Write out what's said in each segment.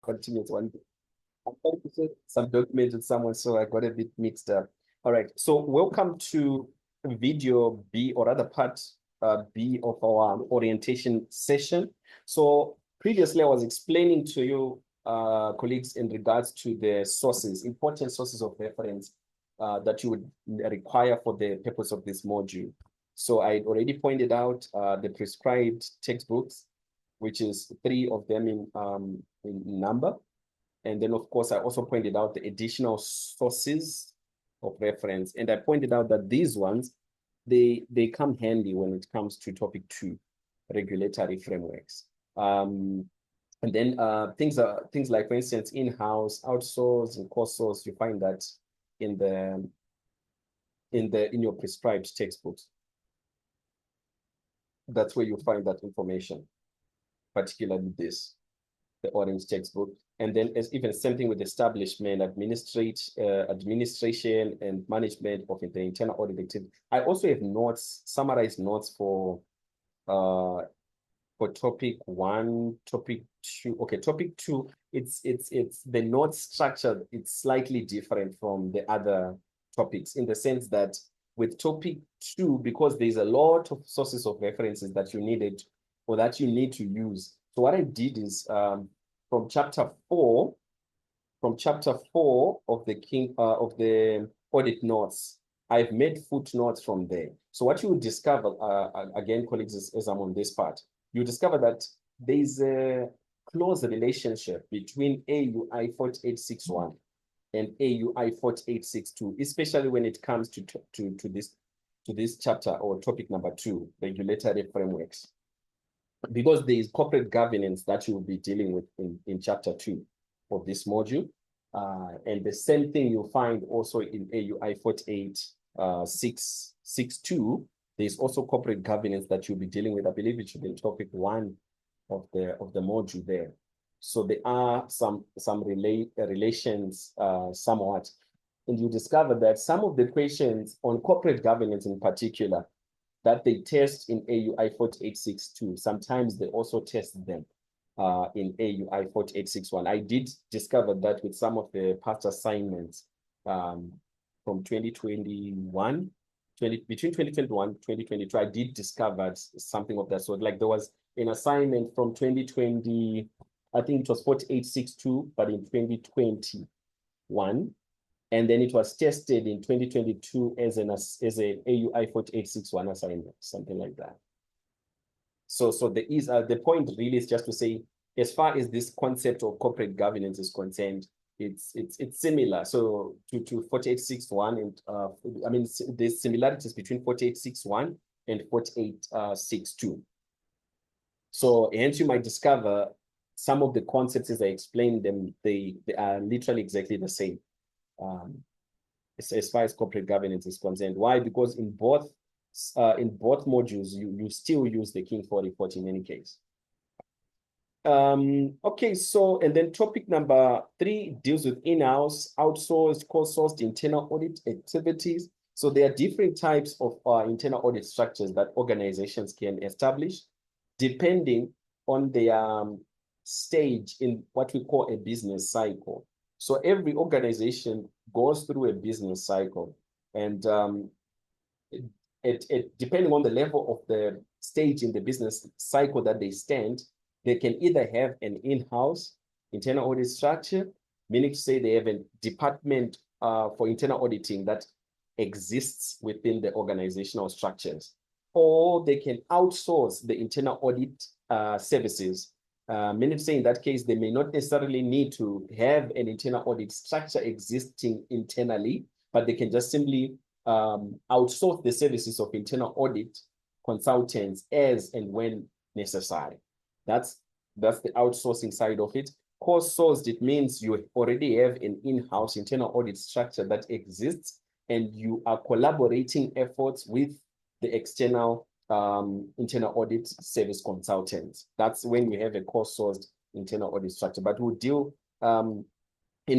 continuous one. I'm trying to say some documents with someone, so I got a bit mixed up. All right, so welcome to video B, or rather part B of our orientation session. So previously I was explaining to you, colleagues, in regards to the sources, important sources of reference that you would require for the purpose of this module. So I already pointed out the prescribed textbooks, which is 3 of them in number. And then, of course, I also pointed out the additional sources of reference. And I pointed out that these ones, they come handy when it comes to topic 2, regulatory frameworks. And then things like, for instance, in-house, outsource, and co-source, you find that in your prescribed textbooks. That's where you find that information, particularly this, the orange textbook. And then as even same thing with establishment, administration and management of the internal audit activity. I also have notes, summarized notes for topic 1, topic 2. Okay, topic 2, it's the note structure, it's slightly different from the other topics, in the sense that with topic 2, because there's a lot of sources of references that you needed, or that you need to use. So what I did is from chapter 4 of the audit notes, I've made footnotes from there. So what you will discover, again, colleagues, as I'm on this part, you discover that there's a close relationship between AUI 4861 and AUI 4862, especially when it comes to this chapter, or topic number 2, regulatory frameworks, because there is corporate governance that you will be dealing with in chapter 2 of this module. And the same thing you'll find also in AUI 48662. There's also corporate governance that you'll be dealing with. I believe it should be in topic 1 of the module there. So there are some relations somewhat. And you discover that some of the questions on corporate governance in particular that they test in AUI 4862, sometimes they also test them in AUI 4861. I did discover that with some of the past assignments from 2021, between 2021 and 2022, I did discover something of that sort. Like there was an assignment from 2020, I think it was 4862, but in 2021. And then it was tested in 2022 as an AUI 4861 assignment, something like that. So the point really is just to say, as far as this concept of corporate governance is concerned, it's similar. So to 4861, and I mean, there's similarities between 4861 and 4862. So hence you might discover some of the concepts as I explained them, they are literally exactly the same. As far as corporate governance is concerned. Why? Because in both modules, you still use the King 4 report in any case. Okay, so, and then topic number 3 deals with in-house, outsourced, co-sourced internal audit activities. So there are different types of internal audit structures that organizations can establish, depending on their stage in what we call a business cycle. So every organization goes through a business cycle, and depending on the level of the stage in the business cycle that they stand, they can either have an in-house internal audit structure, meaning to say they have a department for internal auditing that exists within the organizational structures, or they can outsource the internal audit services. Meaning to say in that case, they may not necessarily need to have an internal audit structure existing internally, but they can just simply outsource the services of internal audit consultants as and when necessary. That's the outsourcing side of it. Co-sourced, it means you already have an in-house internal audit structure that exists, and you are collaborating efforts with the external internal audit service consultants. That's when you have a co-sourced internal audit structure. But we'll deal in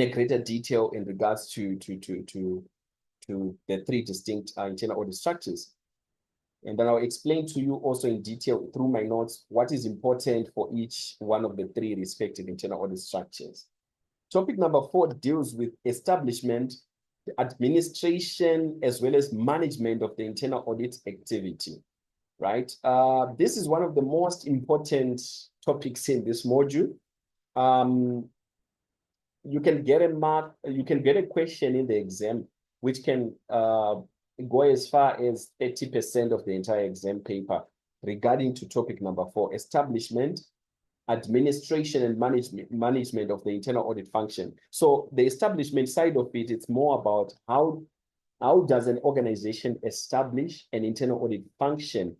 a greater detail in regards to the 3 distinct internal audit structures. And then I'll explain to you also in detail through my notes what is important for each one of the three respective internal audit structures. Topic number 4 deals with establishment, administration, as well as management of the internal audit activity, right? This is one of the most important topics in this module. You can get a mark, you can get a question in the exam, which can go as far as 30% of the entire exam paper regarding to topic number 4, establishment, administration, and management of the internal audit function. So the establishment side of it, it's more about how does an organization establish an internal audit function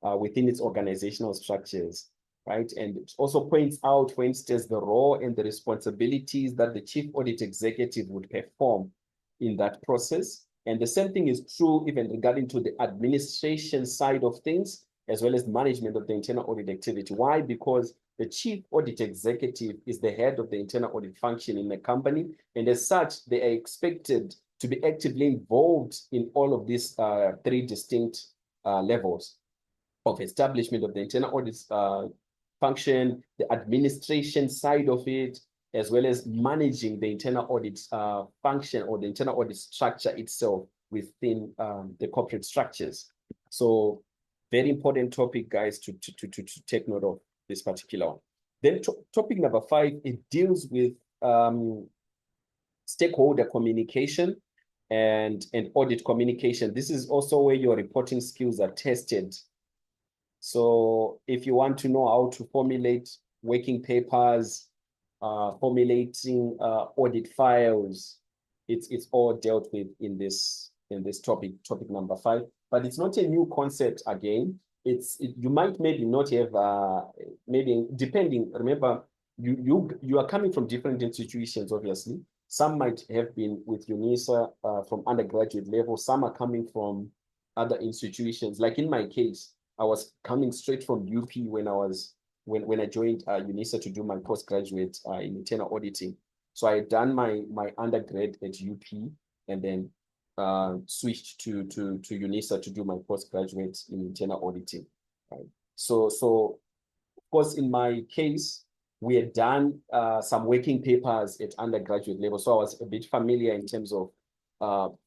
within its organizational structures, right? And it also points out, for instance, the role and the responsibilities that the chief audit executive would perform in that process. And the same thing is true even regarding to the administration side of things, as well as management of the internal audit activity. Why? Because the chief audit executive is the head of the internal audit function in the company. And as such, they are expected to be actively involved in all of these 3 distinct levels of establishment of the internal audit function, the administration side of it, as well as managing the internal audit function or the internal audit structure itself within the corporate structures. So very important topic, guys, to take note of this particular one. Then topic number 5, it deals with stakeholder communication and audit communication. This is also where your reporting skills are tested. So if you want to know how to formulate working papers, formulating audit files, it's all dealt with in this topic number 5. But it's not a new concept again. You might maybe not have maybe depending. Remember, you are coming from different institutions, obviously. Some might have been with UNISA from undergraduate level. Some are coming from other institutions. Like in my case, I was coming straight from UP when I joined UNISA to do my postgraduate in internal auditing. So I had done my undergrad at UP and then switched to UNISA to do my postgraduate in internal auditing. Right? So of course, in my case, we had done some working papers at undergraduate level. So I was a bit familiar in terms of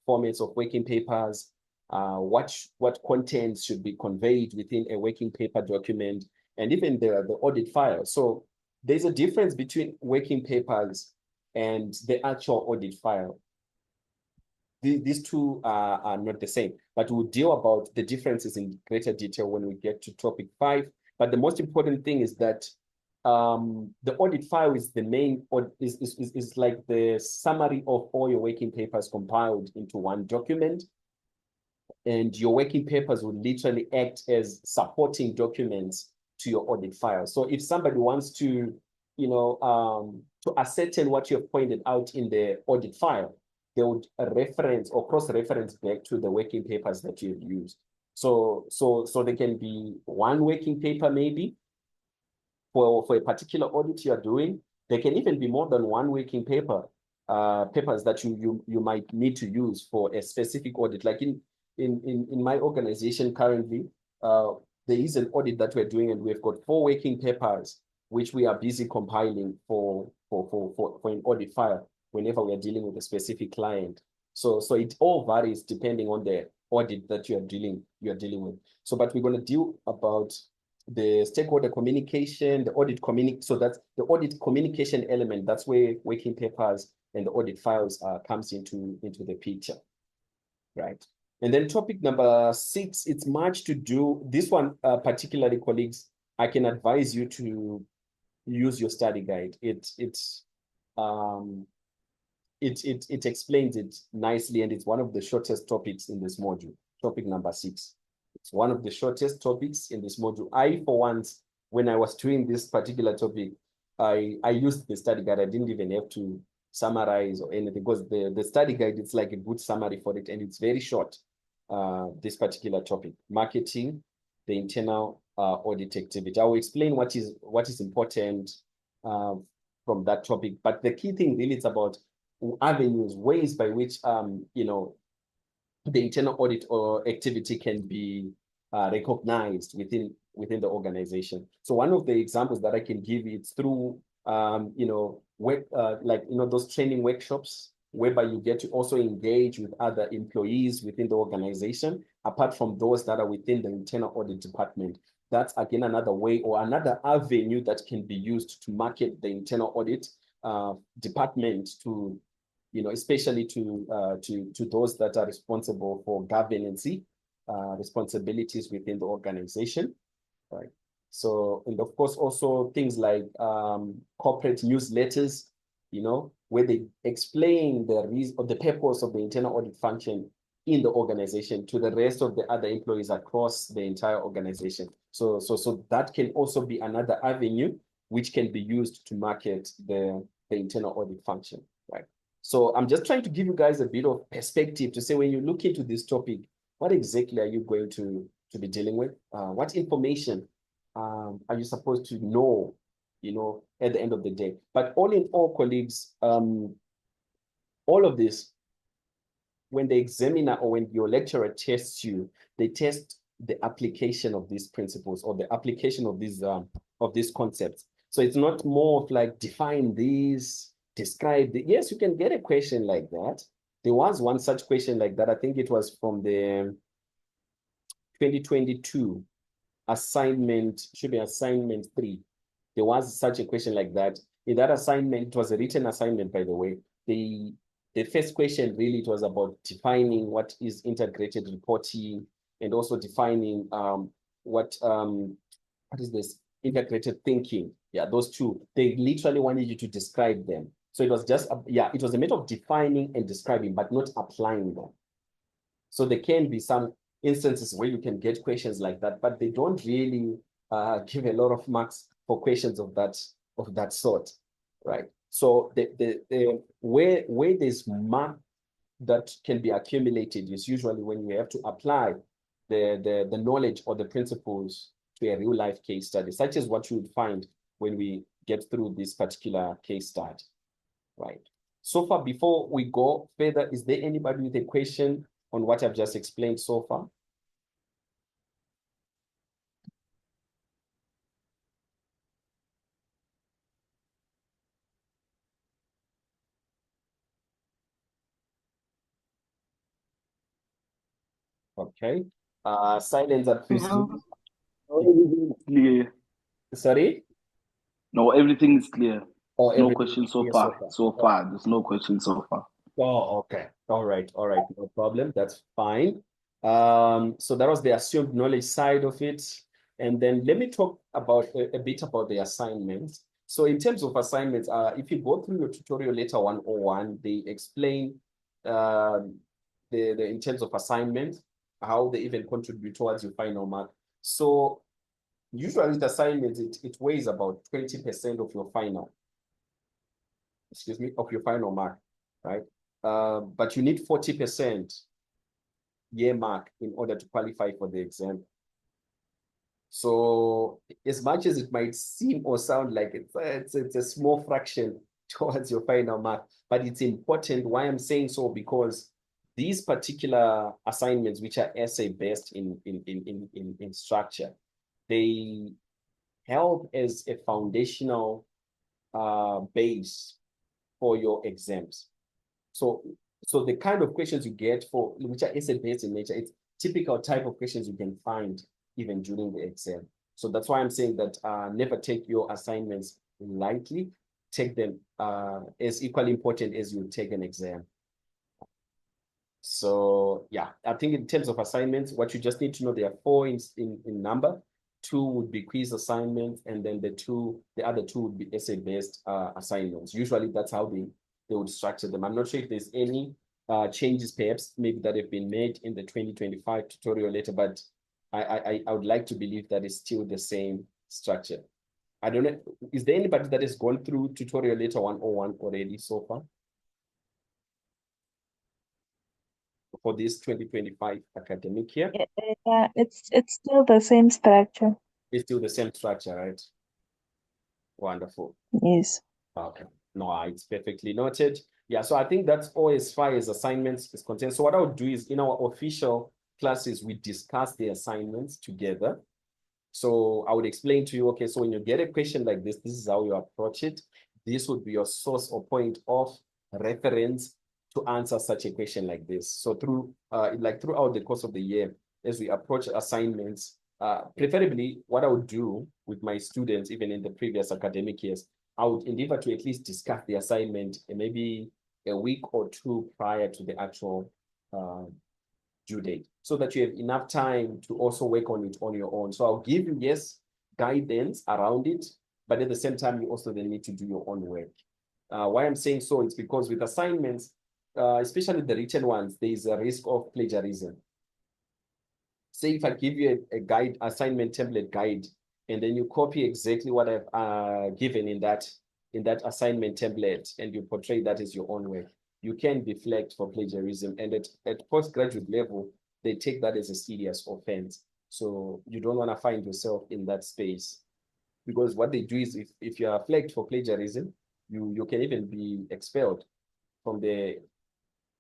formats of working papers, what contents should be conveyed within a working paper document, and even the audit file. So there's a difference between working papers and the actual audit file. These two are not the same, but we'll deal about the differences in greater detail when we get to topic 5. But the most important thing is that the audit file is the main, is like the summary of all your working papers compiled into one document. And your working papers will literally act as supporting documents to your audit file. So if somebody wants to, to ascertain what you have pointed out in the audit file, they would reference or cross-reference back to the working papers that you've used. So there can be one working paper maybe for a particular audit you are doing. There can even be more than one working paper, papers that you might need to use for a specific audit. Like in my organization currently, there is an audit that we're doing, and we've got 4 working papers which we are busy compiling for an audit file whenever we are dealing with a specific client. So it all varies depending on the audit that you are dealing with. So, but we're going to deal about the stakeholder communication, the audit so that's the audit communication element. That's where working papers and the audit files comes into the picture, right? And then topic number 6, it's much to do. This one particularly, colleagues, I can advise you to use your study guide. It explains it nicely, and it's one of the shortest topics in this module. Topic number 6. It's one of the shortest topics in this module. I, for once, when I was doing this particular topic, I used the study guide. I didn't even have to summarize or anything, because the study guide, it's like a good summary for it, and it's very short. This particular topic, marketing the internal audit activity. I will explain what is important from that topic, but the key thing really is about avenues, ways by which the internal audit or activity can be recognized within the organization. So one of the examples that I can give is through those training workshops whereby you get to also engage with other employees within the organization, apart from those that are within the internal audit department. That's again another way or another avenue that can be used to market the internal audit department to, especially to those that are responsible for governance responsibilities within the organization, right? So, and of course, also things like corporate newsletters, where they explain the reason or the purpose of the internal audit function in the organization to the rest of the other employees across the entire organization. So that can also be another avenue which can be used to market the internal audit function, right? So I'm just trying to give you guys a bit of perspective to say, when you look into this topic, what exactly are you going to be dealing with? What information are you supposed to know, at the end of the day? But all in all, colleagues, all of this, when the examiner or when your lecturer tests you, they test the application of these principles or the application of these concepts. So it's not more of like define these, describe the, yes, you can get a question like that. There was one such question like that. I think it was from the 2022 assignment, should be assignment 3. There was such a question like that. In that assignment, it was a written assignment, by the way. The first question really, it was about defining what is integrated reporting and also defining what is this integrated thinking. Yeah, those two. They literally wanted you to describe them. So it was just, it was a matter of defining and describing, but not applying them. So there can be some instances where you can get questions like that, but they don't really give a lot of marks for questions of that sort, right? So where there's mark that can be accumulated is usually when you have to apply the knowledge or the principles to a real life case study, such as what you would find when we get through this particular case study, right? So far, before we go further, is there anybody with a question on what I've just explained so far? Okay. Silence, I presume. No, everything is clear. Sorry? No, everything is clear. Or No everything question so clear so far. far? So Oh, far, there's no question so far. oh, okay. All right. No problem. That's fine. So that was the assumed knowledge side of it. And then let me talk about a bit about the assignments. So in terms of assignments, if you go through your tutorial letter 101, they explain the in terms of assignments, how they even contribute towards your final mark. So usually with assignments, it weighs about 20% of your final, of your final mark, right? But you need 40% year mark in order to qualify for the exam. So as much as it might seem or sound like it's a small fraction towards your final mark, but it's important. Why I'm saying so, because these particular assignments, which are essay-based in structure, they help as a foundational base for your exams. So the kind of questions you get for which are essay-based in nature, it's typical type of questions you can find even during the exam. So that's why I'm saying that never take your assignments lightly. Take them as equally important as you take an exam. So yeah, I think in terms of assignments, what you just need to know, there are 4 in number. 2 would be quiz assignments, and then the other 2 would be essay-based assignments. Usually that's how they would structure them. I'm not sure if there's any changes perhaps maybe that have been made in the 2025 tutorial letter, but I would like to believe that it's still the same structure. I don't know, is there anybody that has gone through tutorial letter 101 already so far for this 2025 academic year? Yeah, it's still the same structure. It's still the same structure, right? Wonderful. Yes. Okay. No, it's perfectly noted. Yeah, so I think that's all as far as assignments is concerned. So what I would do is in our official classes, we discuss the assignments together. So I would explain to you, okay, so when you get a question like this is how you approach it. This would be your source or point of reference to answer such a question like this. So throughout the course of the year, as we approach assignments, preferably what I would do with my students, even in the previous academic years, I would endeavor to at least discuss the assignment maybe a week or two prior to the actual due date, so that you have enough time to also work on it on your own. So I'll give you, yes, guidance around it, but at the same time, you also then need to do your own work. Why I'm saying so, it's because with assignments, especially the written ones, there is a risk of plagiarism. Say if I give you a guide, assignment template guide, and then you copy exactly what I've given in that assignment template, and you portray that as your own work, you can be flagged for plagiarism. And at postgraduate level, they take that as a serious offense. So you don't want to find yourself in that space, because what they do is if you are flagged for plagiarism, you can even be expelled from the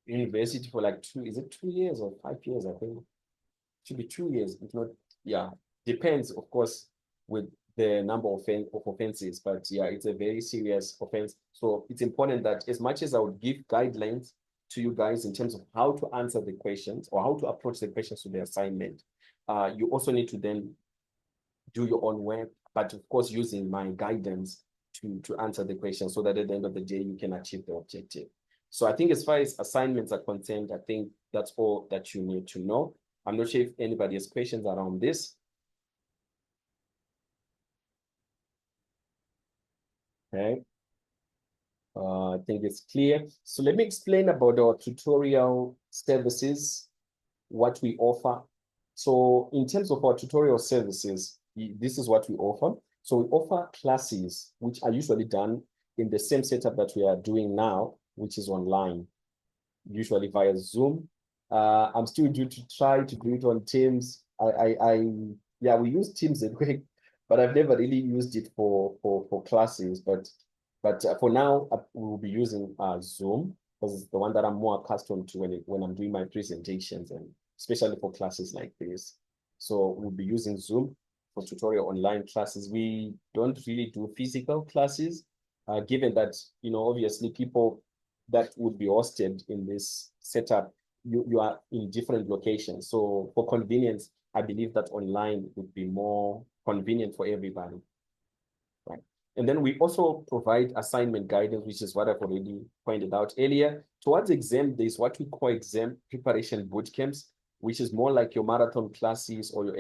university for like 2 years or 5 years, I think. It should be 2 years, if not, yeah, depends, of course, with the number of offenses, but yeah, it's a very serious offense. So it's important that as much as I would give guidelines to you guys in terms of how to answer the questions or how to approach the questions to the assignment, you also need to then do your own work, but of course, using my guidance to answer the question, so that at the end of the day, you can achieve the objective. So I think as far as assignments are concerned, I think that's all that you need to know. I'm not sure if anybody has questions around this. Okay. I think it's clear. So let me explain about our tutorial services, what we offer. So in terms of our tutorial services, this is what we offer. So we offer classes, which are usually done in the same setup that we are doing now, which is online, usually via Zoom. I'm still due to try to do it on Teams. Yeah, we use Teams at work, but I've never really used it for classes. But for now, we'll be using Zoom, because it's the one that I'm more accustomed to when I'm doing my presentations, and especially for classes like this. So we'll be using Zoom for tutorial online classes. We don't really do physical classes, given that, obviously people that would be hosted in this setup, you are in different locations. So for convenience, I believe that online would be more convenient for everybody. Right. And then we also provide assignment guidance, which is what I've already pointed out earlier. Towards exam, there's what we call exam preparation boot camps, which is more like your marathon classes or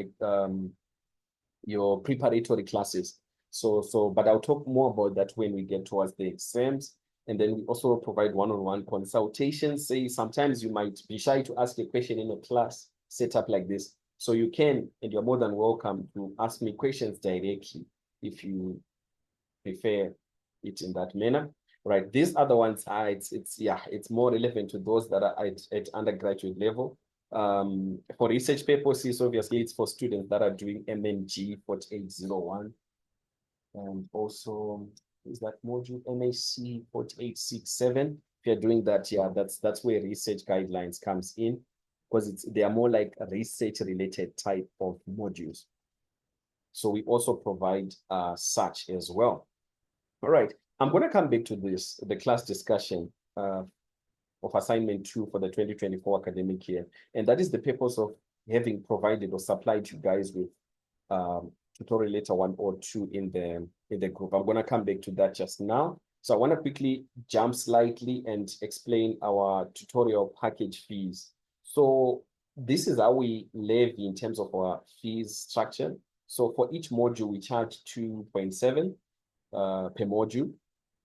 your preparatory classes. But I'll talk more about that when we get towards the exams. And then we also provide one-on-one consultations. Say sometimes you might be shy to ask a question in a class setup like this. So you can, and you're more than welcome to ask me questions directly if you prefer it in that manner. Right. These other ones are, it's more relevant to those that are at undergraduate level. For research purposes, obviously, it's for students that are doing MNG 4801. And also, is that module MAC 4867? If you're doing that, yeah, that's where research guidelines comes in, because they are more like research related type of modules. So we also provide such as well. All right, I'm going to come back to the class discussion of assignment 2 for the 2024 academic year. And that is the purpose of having provided or supplied you guys with tutorial letter 1 or 2 in the group. I'm going to come back to that just now. So I want to quickly jump slightly and explain our tutorial package fees. So this is how we levy in terms of our fees structure. So for each module, we charge 2.7 per module.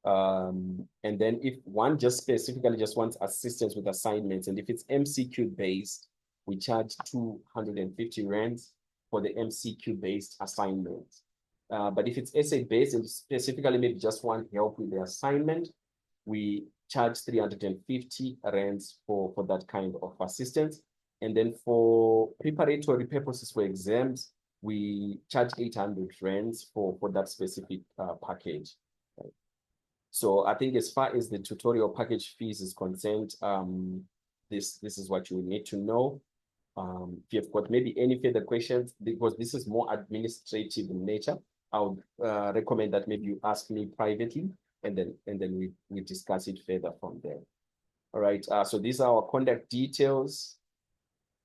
And then if one just specifically just wants assistance with assignments, and if it's MCQ based, we charge 250 rands for the MCQ based assignment. But if it's essay based and specifically maybe just want help with the assignment, we charge 350 rands for that kind of assistance. And then for preparatory purposes for exams, we charge 800 rands for that specific package. Right. So I think as far as the tutorial package fees is concerned, this is what you need to know. If you've got maybe any further questions, because this is more administrative in nature, I would recommend that maybe you ask me privately, and then we discuss it further from there. All right. So these are our contact details.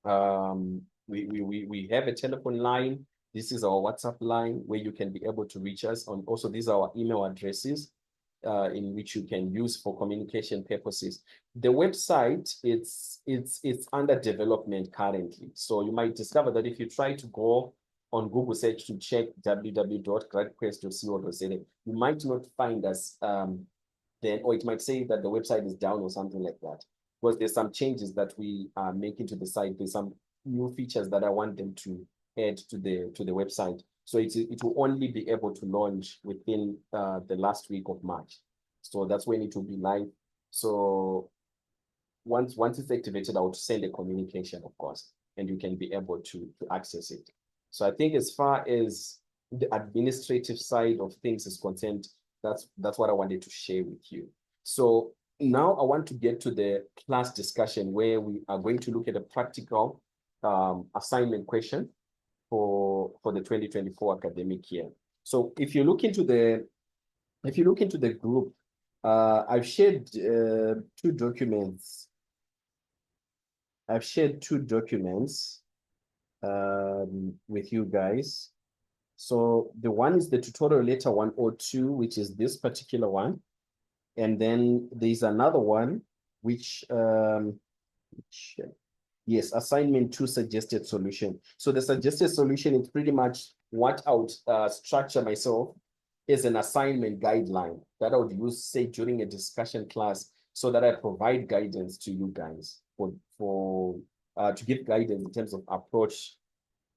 We have a telephone line. This is our WhatsApp line where you can be able to reach us. And also, these are our email addresses in which you can use for communication purposes. The website, it's under development currently. So you might discover that if you try to go on Google search to check www.gradquest.co.za, you might not find us then, or it might say that the website is down or something like that. Because there's some changes that we are making to the site. There's some new features that I want them to add to the website. So it will only be able to launch within the last week of March. So that's when it will be live. So once it's activated, I will send a communication, of course, and you can be able to access it. So I think as far as the administrative side of things is concerned, that's what I wanted to share with you. So now I want to get to the class discussion where we are going to look at a practical assignment question for the 2024 academic year. So if you look into the group, I've shared two documents. I've shared two documents with you guys. So the one is the tutorial letter 102, which is this particular one. And then there's another one, which yes, assignment 2 suggested solution. So the suggested solution is pretty much what I would structure myself as an assignment guideline that I would use, say, during a discussion class, so that I provide guidance to you guys to give guidance in terms of approach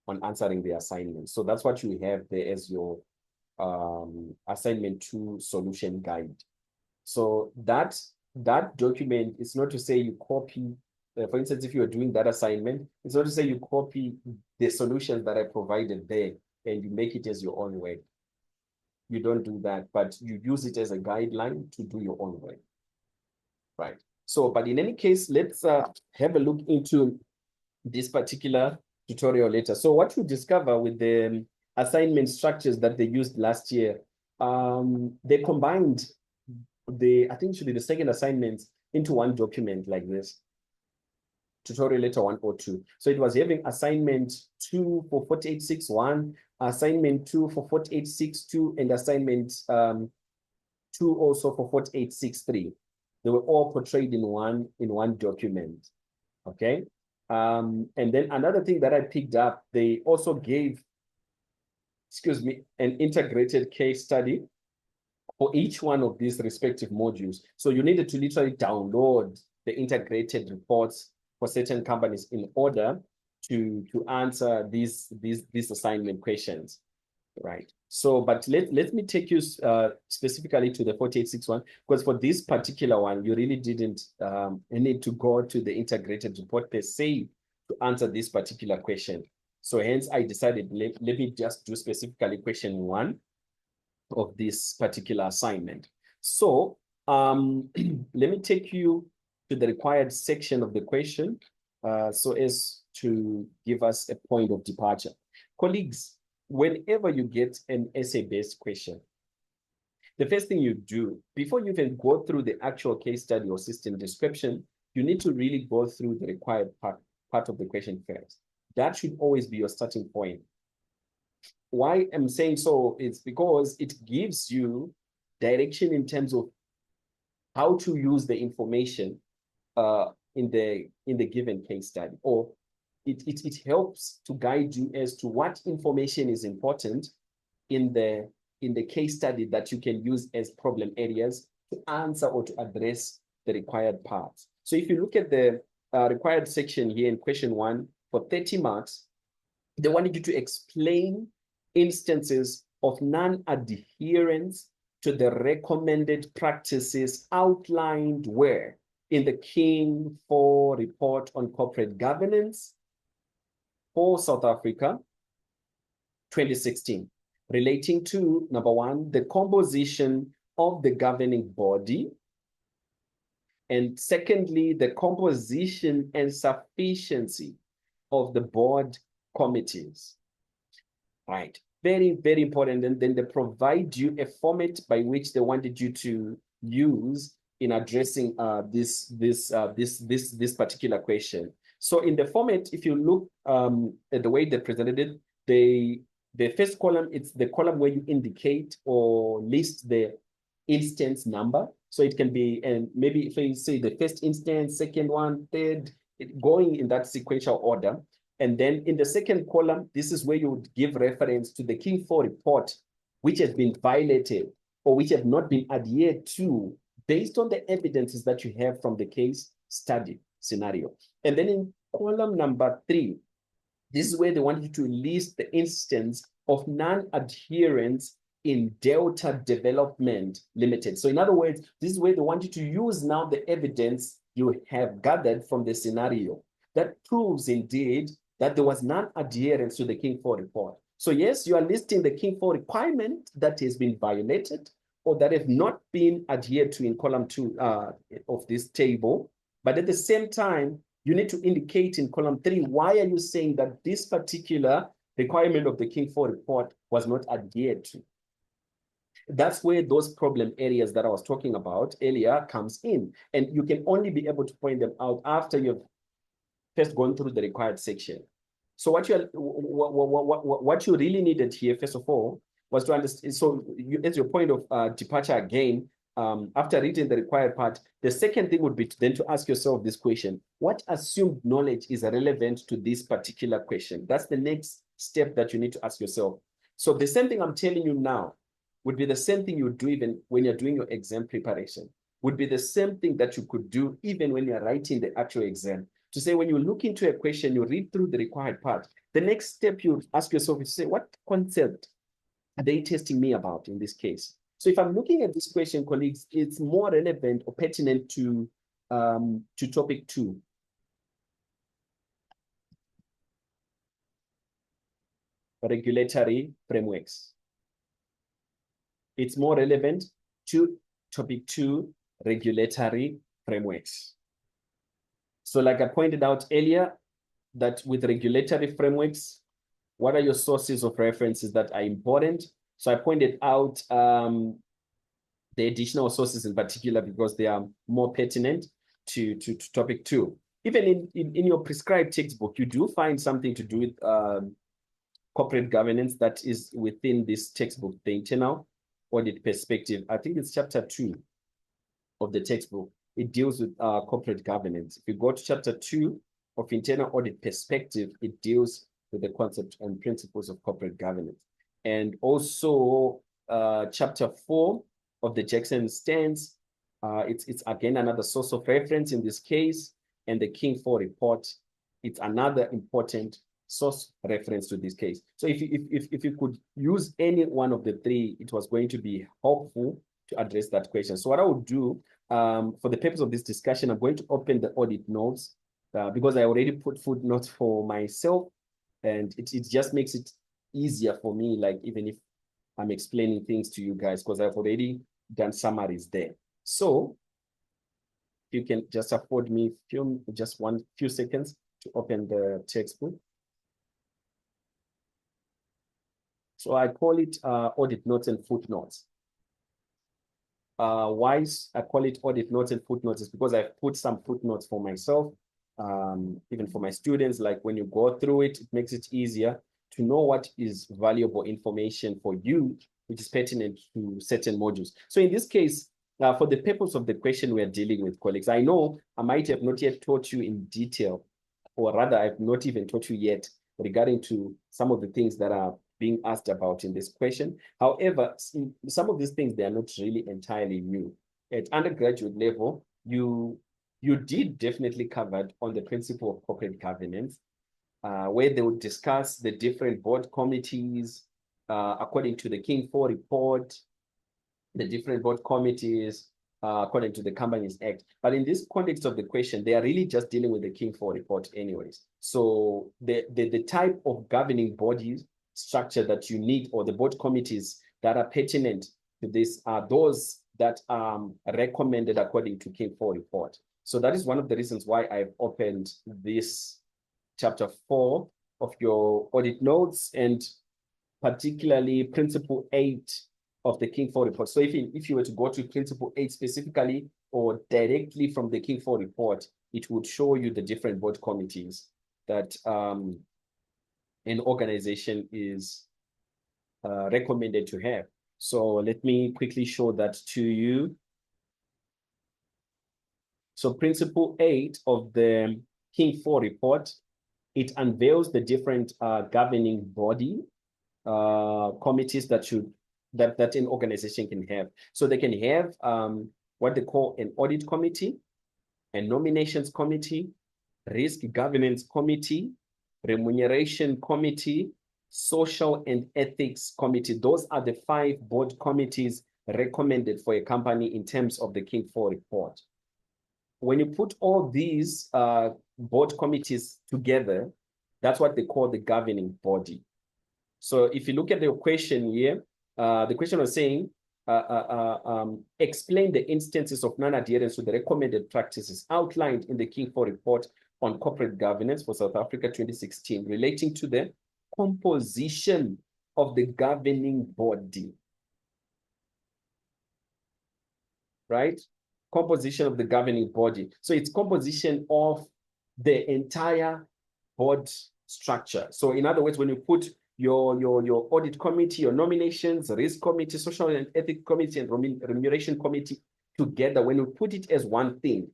on answering the assignment. So that's what you have there as your assignment 2 solution guide. So that document is not to say you copy, for instance, if you are doing that assignment, it's not to say you copy the solutions that I provided there and you make it as your own way. You don't do that, but you use it as a guideline to do your own way. Right. So, but in any case, let's have a look into this particular tutorial later. So what you discover with the assignment structures that they used last year, they combined I think it should be the second assignment into one document like this, tutorial letter 102. So it was having assignment 2 for 4861, assignment 2 for 4862, and assignment 2 also for 4863. They were all portrayed in one document. Okay. And then another thing that I picked up, they also gave, an integrated case study for each one of these respective modules. So you needed to literally download the integrated reports for certain companies in order to answer these assignment questions, right? So, but let me take you specifically to the 4861, because for this particular one, you really didn't need to go to the integrated report per se to answer this particular question. So hence I decided, let me just do specifically question 1 of this particular assignment. So let me take you to the required section of the question so as to give us a point of departure. Colleagues, whenever you get an essay-based question, the first thing you do, before you even go through the actual case study or system description, you need to really go through the required part of the question first. That should always be your starting point. Why I'm saying so is because it gives you direction in terms of how to use the information in the given case study, or it helps to guide you as to what information is important in the case study that you can use as problem areas to answer or to address the required parts. So if you look at the required section here in question 1 for 30 marks, they wanted you to explain instances of non-adherence to the recommended practices outlined where in the King 4 report on corporate governance for South Africa 2016, relating to, number 1, the composition of the governing body, and secondly, the composition and sufficiency of the board committees. Right. Very, very important. And then they provide you a format by which they wanted you to use in addressing this particular question. So in the format, if you look at the way they presented it, the first column, it's the column where you indicate or list the instance number. So it can be, and maybe if you say the first instance, second one, third, going in that sequential order. And then in the second column, this is where you would give reference to the King 4 report, which has been violated or which have not been adhered to based on the evidences that you have from the case study scenario. And then in column number 3, this is where they want you to list the instance of non-adherence in Delta Development Limited. So in other words, this is where they want you to use now the evidence you have gathered from the scenario that proves indeed that there was non-adherence to the King 4 report. So yes, you are listing the King 4 requirement that has been violated or that have not been adhered to in column 2 of this table. But at the same time, you need to indicate in column 3, why are you saying that this particular requirement of the King 4 report was not adhered to? That's where those problem areas that I was talking about earlier comes in. And you can only be able to point them out after you've first gone through the required section. So what you really needed here, first of all, was to understand. So as your point of departure again, after reading the required part, the second thing would be to then to ask yourself this question: what assumed knowledge is relevant to this particular question? That's the next step that you need to ask yourself. So the same thing I'm telling you now would be the same thing you do even when you're doing your exam preparation, would be the same thing that you could do even when you're writing the actual exam. To say, when you look into a question, you read through the required part, the next step you ask yourself is to say, what concept are they testing me about in this case? So if I'm looking at this question, colleagues, it's more relevant or pertinent to topic 2. Regulatory frameworks. It's more relevant to topic 2, regulatory frameworks. So like I pointed out earlier, that with regulatory frameworks, what are your sources of references that are important? So I pointed out the additional sources in particular because they are more pertinent to topic 2. Even in your prescribed textbook, you do find something to do with corporate governance that is within this textbook, the internal audit perspective. I think it's chapter 2 of the textbook. It deals with corporate governance. If you go to chapter 2 of internal audit perspective, it deals with the concept and principles of corporate governance. And also chapter 4 of the Jackson stance, it's again another source of reference in this case. And the King 4 report, it's another important source reference to this case. So if you could use any one of the 3, it was going to be helpful to address that question. So what I would do, for the purpose of this discussion, I'm going to open the audit notes because I already put footnotes for myself, and it just makes it easier for me, like even if I'm explaining things to you guys, because I've already done summaries there. So you can just afford me just few seconds to open the textbook. So I call it audit notes and footnotes. Why I call it audit notes and footnotes is because I've put some footnotes for myself, even for my students. Like when you go through it, it makes it easier to know what is valuable information for you, which is pertinent to certain modules. So in this case, for the purpose of the question we are dealing with, colleagues, I know I might have not yet taught you in detail, or rather I've not even taught you yet regarding to some of the things that are being asked about in this question. However, some of these things, they are not really entirely new. At undergraduate level, you did definitely covered on the principle of corporate governance, where they would discuss the different board committees, according to the King 4 report, the different board committees, according to the Companies Act. But in this context of the question, they are really just dealing with the King 4 report anyways. So the type of governing bodies structure that you need, or the board committees that are pertinent to this, are those that are recommended according to King 4 report. So that is one of the reasons why I've opened this chapter 4 of your audit notes, and particularly principle 8 of the King 4 report. So if you were to go to principle 8 specifically or directly from the King 4 report, it would show you the different board committees that an organization is recommended to have. So let me quickly show that to you. So principle 8 of the King 4 report, it unveils the different governing body committees that an organization can have. So they can have what they call an audit committee, a nominations committee, risk governance committee, remuneration committee, social and ethics committee. Those are the 5 board committees recommended for a company in terms of the King 4 report. When you put all these board committees together, that's what they call the governing body. So if you look at the question here, the question was saying, explain the instances of non-adherence to the recommended practices outlined in the King 4 report on corporate governance for South Africa 2016 relating to the composition of the governing body. Right? Composition of the governing body. So it's composition of the entire board structure. So in other words, when you put your audit committee, your nominations, risk committee, social and ethics committee, and remuneration committee together, when you put it as one thing,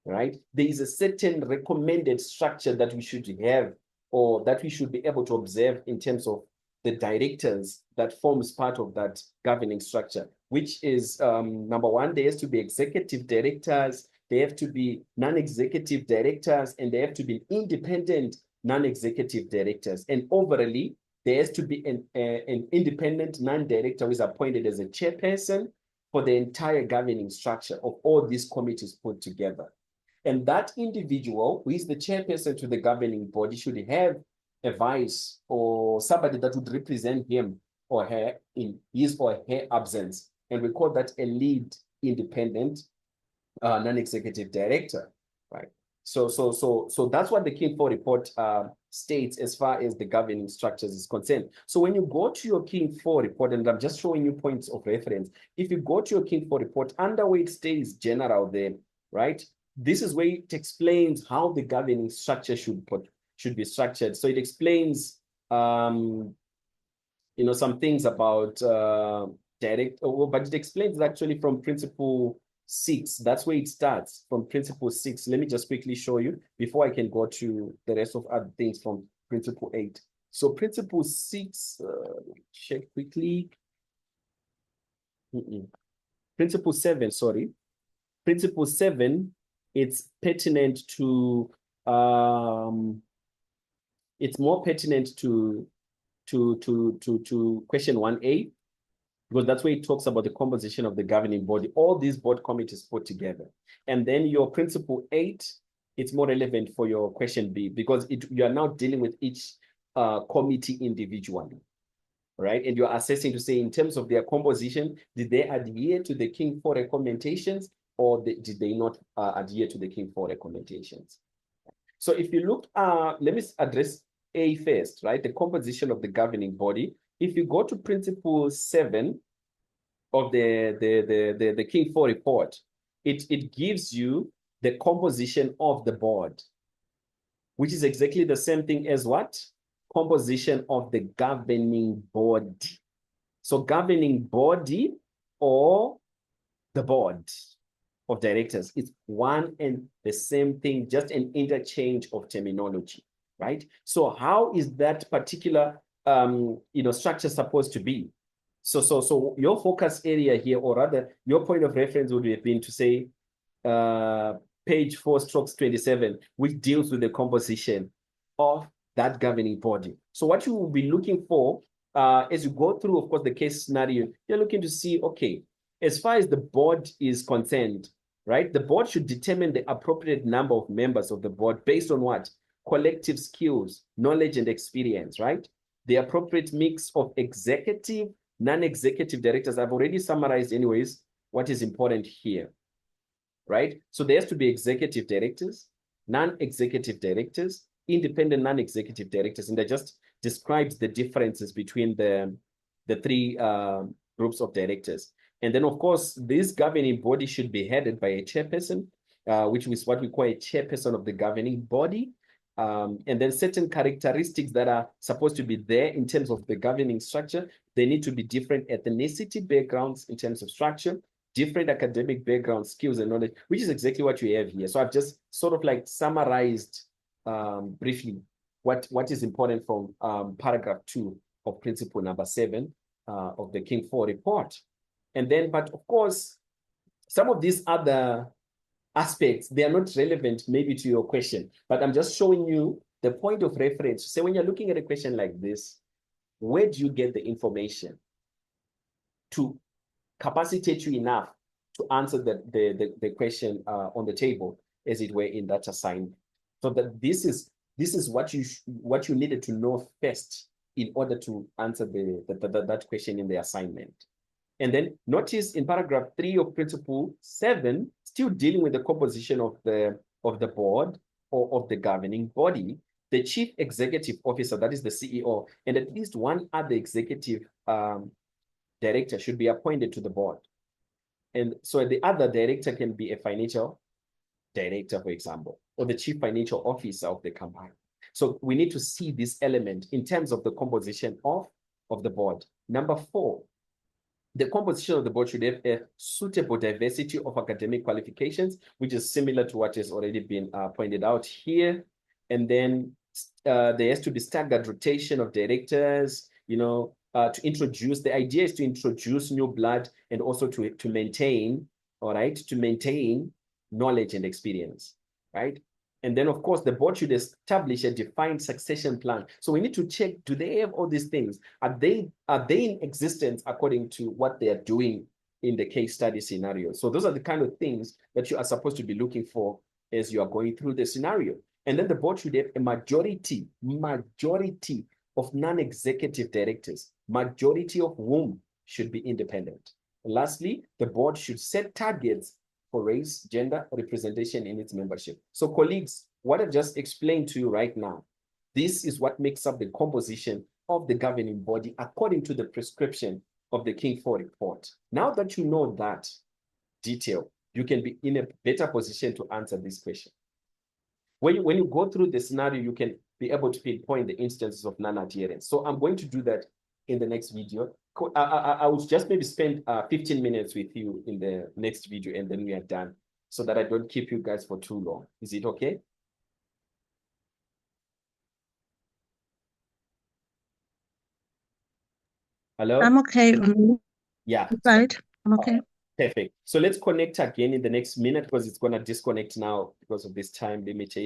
right, there is a certain recommended structure that we should have, or that we should be able to observe in terms of the directors that forms part of that governing structure, which is number one, there has to be executive directors, there have to be non-executive directors, and there have to be independent non-executive directors. And overall, there has to be an independent non-director who is appointed as a chairperson for the entire governing structure of all these committees put together. And that individual, who is the chairperson to the governing body, should have a vice or somebody that would represent him or her in his or her absence. And we call that a lead independent non-executive director, right? So that's what the King 4 report states as far as the governing structures is concerned. So when you go to your King 4 report, and I'm just showing you points of reference, if you go to your King 4 report, under where it stays general there, right? This is where it explains how the governing structure should be structured. So it explains, some things about but it explains actually from principle 6. That's where it starts, from principle 6. Let me just quickly show you before I can go to the rest of other things from principle 8. So principle 6, check quickly. Principle 7, sorry. Principle 7, it's pertinent to, it's more pertinent to question 1A, because that's where it talks about the composition of the governing body, all these board committees put together. And then your principle 8, it's more relevant for your question B, because you are now dealing with each committee individually, right? And you're assessing to say, in terms of their composition, did they adhere to the King 4 recommendations, or did they not adhere to the King 4 recommendations? So if you look, let me address A first, right? The composition of the governing body. If you go to principle 7 of the King 4 report, it gives you the composition of the board, which is exactly the same thing as what? Composition of the governing body. So governing body or the board of directors, it's one and the same thing, just an interchange of terminology, right? So how is that particular structure supposed to be? So your focus area here, or rather your point of reference would have been to say page 4/27, which deals with the composition of that governing body. So what you will be looking for as you go through, of course, the case scenario, you're looking to see, okay, as far as the board is concerned, right? The board should determine the appropriate number of members of the board based on what? Collective skills, knowledge, and experience, right? The appropriate mix of executive, non-executive directors. I've already summarized anyways what is important here, right? So there has to be executive directors, non-executive directors, independent non-executive directors, and I just described the differences between the three groups of directors. And then, of course, this governing body should be headed by a chairperson, which is what we call a chairperson of the governing body. And then certain characteristics that are supposed to be there in terms of the governing structure. They need to be different ethnicity backgrounds in terms of structure, different academic background, skills, and knowledge, which is exactly what we have here. So I've just sort of like summarized briefly what is important from paragraph 2 of principle number 7 of the King 4 report. And then, but of course, some of these other aspects, they are not relevant maybe to your question, but I'm just showing you the point of reference. So when you're looking at a question like this, where do you get the information to capacitate you enough to answer the question on the table, as it were, in that assignment? So that this is what you needed to know first in order to answer that question in the assignment. And then notice in paragraph 3 of principle 7, still dealing with the composition of the board or of the governing body, the chief executive officer, that is the CEO, and at least one other executive director should be appointed to the board. And so the other director can be a financial director, for example, or the chief financial officer of the company. So we need to see this element in terms of the composition of the board. Number 4, the composition of the board should have a suitable diversity of academic qualifications, which is similar to what has already been pointed out here. And then there has to be staggered rotation of directors, to introduce, the idea is to introduce new blood and also to maintain, all right, to maintain knowledge and experience, right? And then, of course, the board should establish a defined succession plan. So we need to check, do they have all these things? Are they in existence according to what they are doing in the case study scenario? So those are the kind of things that you are supposed to be looking for as you are going through the scenario. And then the board should have a majority of non-executive directors, majority of whom should be independent. And lastly, the board should set targets for race, gender representation in its membership. So colleagues, what I've just explained to you right now, this is what makes up the composition of the governing body according to the prescription of the King 4 report. Now that you know that detail, you can be in a better position to answer this question. When you go through the scenario, you can be able to pinpoint the instances of non-adherence. So I'm going to do that in the next video. I will just maybe spend 15 minutes with you in the next video, and then we are done, so that I don't keep you guys for too long. Is it okay? Hello? I'm okay. Yeah. Right. I'm okay. Perfect. So let's connect again in the next minute, because it's going to disconnect now because of this time limitation.